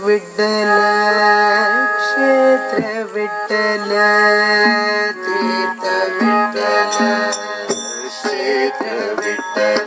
विठ्ठल क्षेत्र विठ्ठल तीर्थ विठ्ठल क्षेत्र विठ्ठल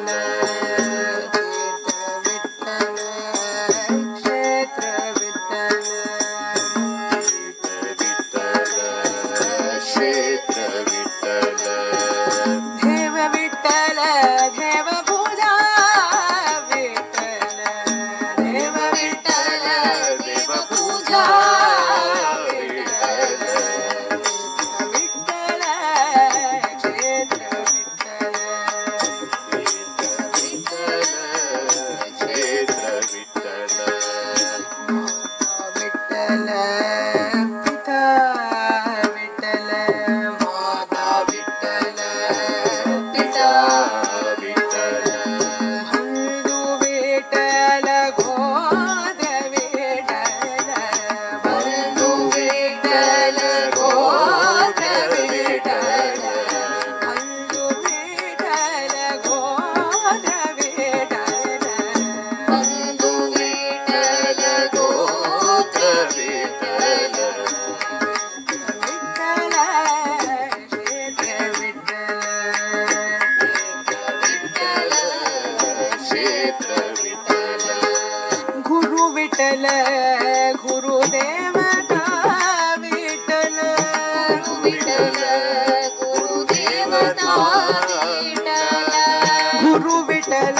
विठ्ठल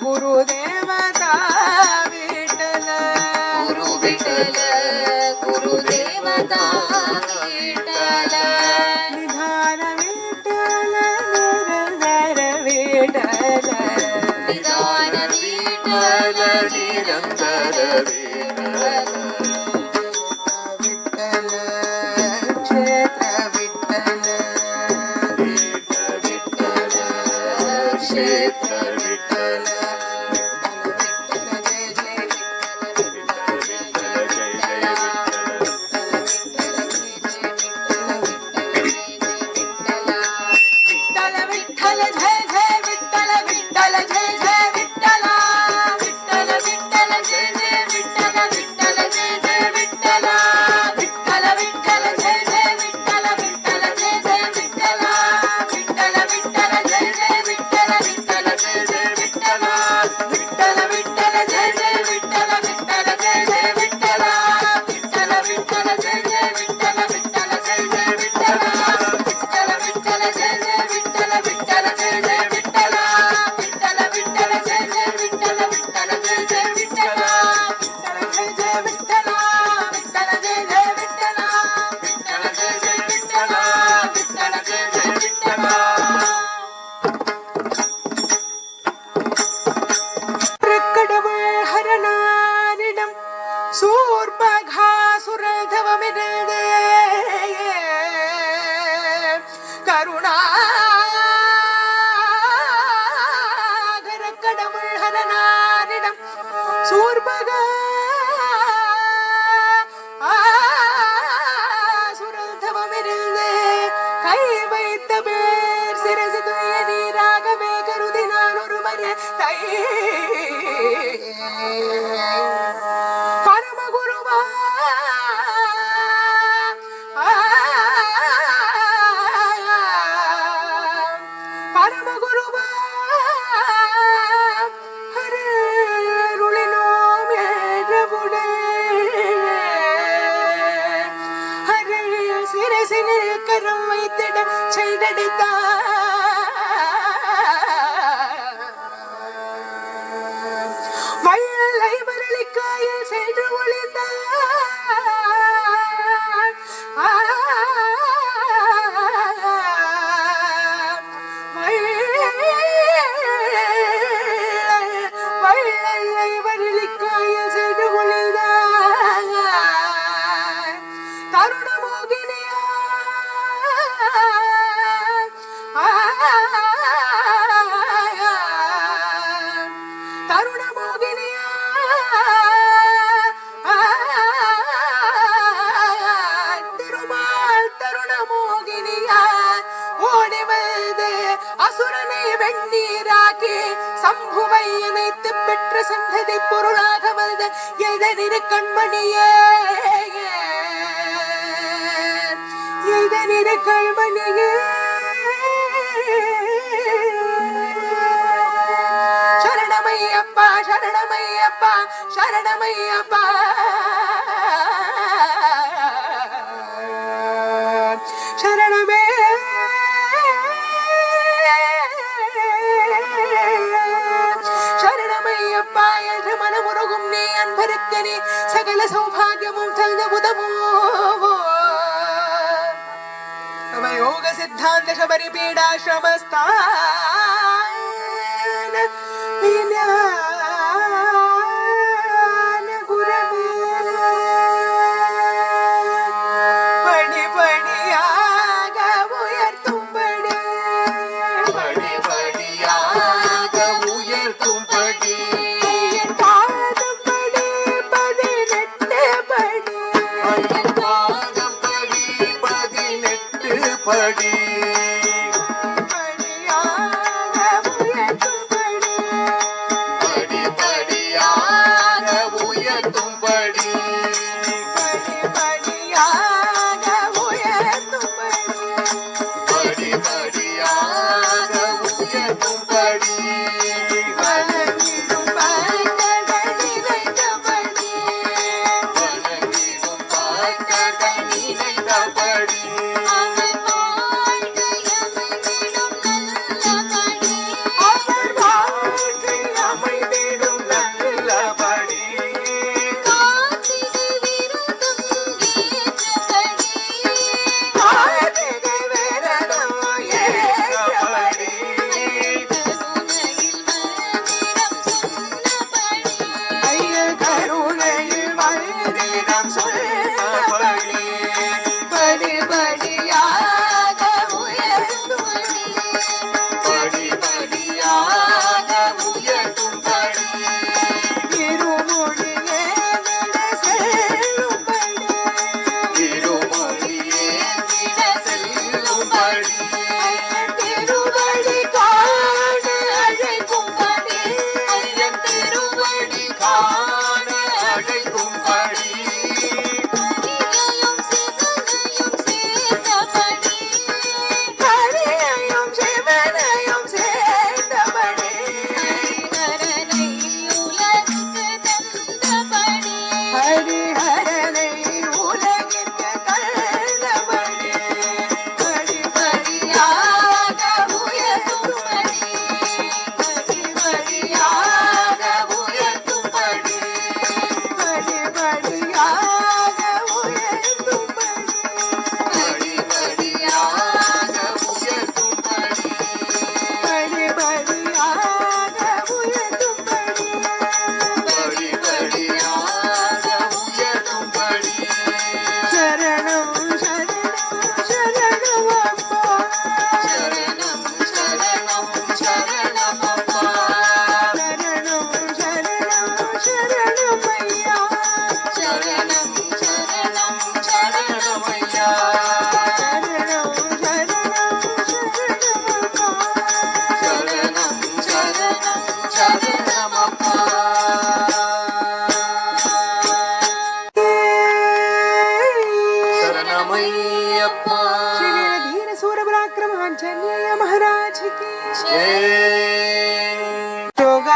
गुरुदेवता विठ्ठल गुरु विठ्ठल गुरुदेवता विठ्ठल निधान विठ्ठल निरंतर विठ्ठल निदान विठ्ठल निरंतर विठ्ठल विठ्ठल क्षेत्र विठ्ठल विठ्ठल क्षेत्र विठ्ठल विठ्ठल जय जय विठ्ठल विठ्ठल जय जय विठ्ठल विठ्ठल विठ्ठल जय जय विठ्ठल विठ्ठल जय जय विठ्ठल विठ्ठल विठ्ठल जय जय विठ्ठल विठ्ठल जय जय विठ्ठल विठ्ठल विठ्ठल जय जय विठ्ठल विठ्ठल जय जय विठ्ठल विठ्ठल विठ्ठल जय जय विठ्ठल विठ्ठल जय जय विठ्ठल विठ्ठल विठ्ठल जय जय विठ्ठल विठ्ठल जय जय विठ्ठल विठ्ठल विठ्ठल जय जय विठ्ठल विठ्ठल जय जय विठ्ठल विठ्ठल विठ्ठल जय जय विठ्ठल विठ्ठल जय जय विठ्ठल विठ्ठल जय जय विठ्ठल विठ्ठल जय जय विठ्ठल विठ्ठल जय जय विठ्ठल विठ्ठल जय जय विठ्ठल கடவுள் ஹரணானிடம் சூர்பகாசுரதவமிருந்தே கருணாகர கடவுள் ஹரணானிடம் சூர்பகா சுரதவமிருந்தே கை வைத்த பேர் சிரசு துய நீராகவே கருதி நான் ஒருவரே தை பரமகுருவா பரமகுருவா அருளினோம் ஏற்றவுடன் அருள் சிரசினில் கரம் வைத்திட செய்தடித்தார் வள்ளலை வரலிக்காயில் சென்று ஒளிந்தார் வள்ளலை வரலிக்காயில் சென்று ஒளிந்தார் தருணமோகினியா தருணமோகினியா திருமால் தருணமோகினியா ஓடி வந்து அசுரனை வெண்ணீராக்கி சம்புவை இணைத்து பெற்ற சந்ததி பொருளாக வந்த எதனிரு கண்மணியே எதனிரு கண்மணியே சரணமையப்பா சரணமையப்பா சரணமையப்பா சரணமே சரணமையப்பா என்று மனமுருகும் நீ அன்பருக்கு நீ சகல சௌபாகியமும் தந்த உதவோ யோக சித்தாந்த சபரி பீடாசிரமஸ்தான விஞான குரவே படிபடியாக உயர்த்தும்படி படிபடியாக உயர்த்தும்படி பாதம் படி 18 படி பாதம் படி 18 படி படியாக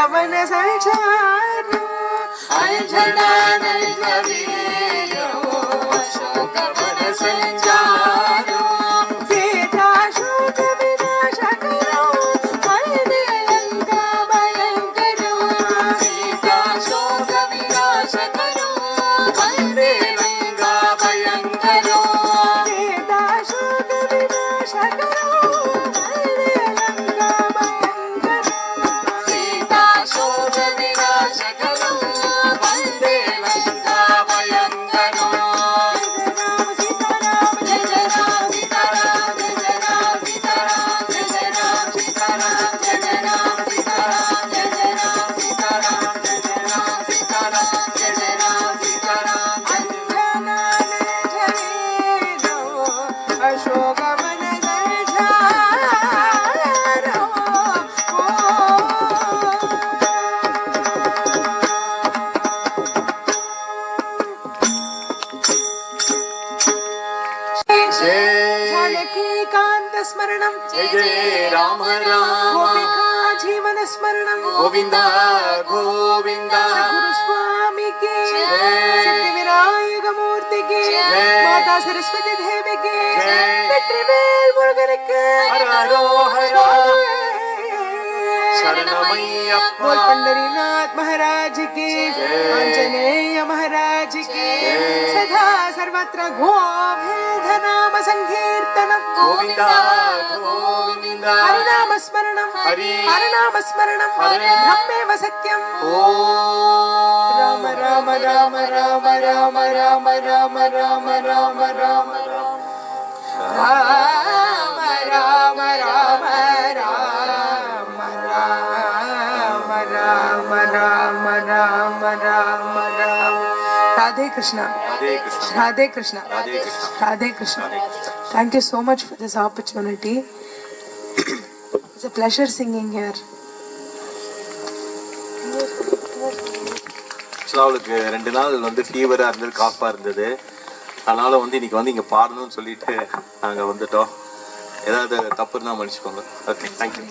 अशोकवन संचारो अंजनानंद वीरो अशोकवन संचारो सीताशोक विनाशकरो वन्दे लंका भयंकरो सीताशोक विनाशकरो वन्दे लंका भयंकरो सीताशोक विनाशकरो वन्दे लंका भयंकरो सीताशोक विनाशकरो वन्दे लंका भयंकरो जय राम सीताराम जय जय राम सीताराम जय जय राम सीताराम जय जय राम सीताराम जय जय राम सीताराम जय जय राम सीताराम जय जय राम सीताराम अशोकवन संचारो जानकी स्मरणं जय जय राम राम गोपिका जीवन स्मरणं गोविंदा गोविंदा गुरुस्वामी की जय। सिद्धिविनायक मूर्ति की जय। माता सरस्वती देवी की जय। வெற்றிவேல் முருகனுக்கு हर हरो हर शरणमय्यप्पा बोल पंढरीनाथ महाराज की जय। आंजनेय महाराज की जय। सदा सर्वत्र गोविंद नाम संकीर्तनम गोविंदा गोविंदा हरिनाम स्मरणम हरि। हरनाम स्मरणम हरि। ब्रह्मेव सत्यम ओम Ram Ram Ram Ram Ram Ram Ram Ram Ram Ram Ram Ram Ram Ram Ram Ram Ram Ram Radhe Krishna Radhe Krishna Radhe Krishna Radhe Krishna Radhe Krishna Radhe Krishna Thank you so much for this opportunity. It's a pleasure singing here. ஆக்சுவலாக அவளுக்கு 2 நாள் வந்து ஃபீவராக இருந்தது, காஃபாக இருந்தது. அதனால் வந்து இன்னைக்கு வந்து இங்கே பாடணும்னு சொல்லிட்டு நாங்கள் வந்துட்டோம். ஏதாவது தப்பு இருந்தால் மன்னிச்சுக்கோங்க. Okay, thank you.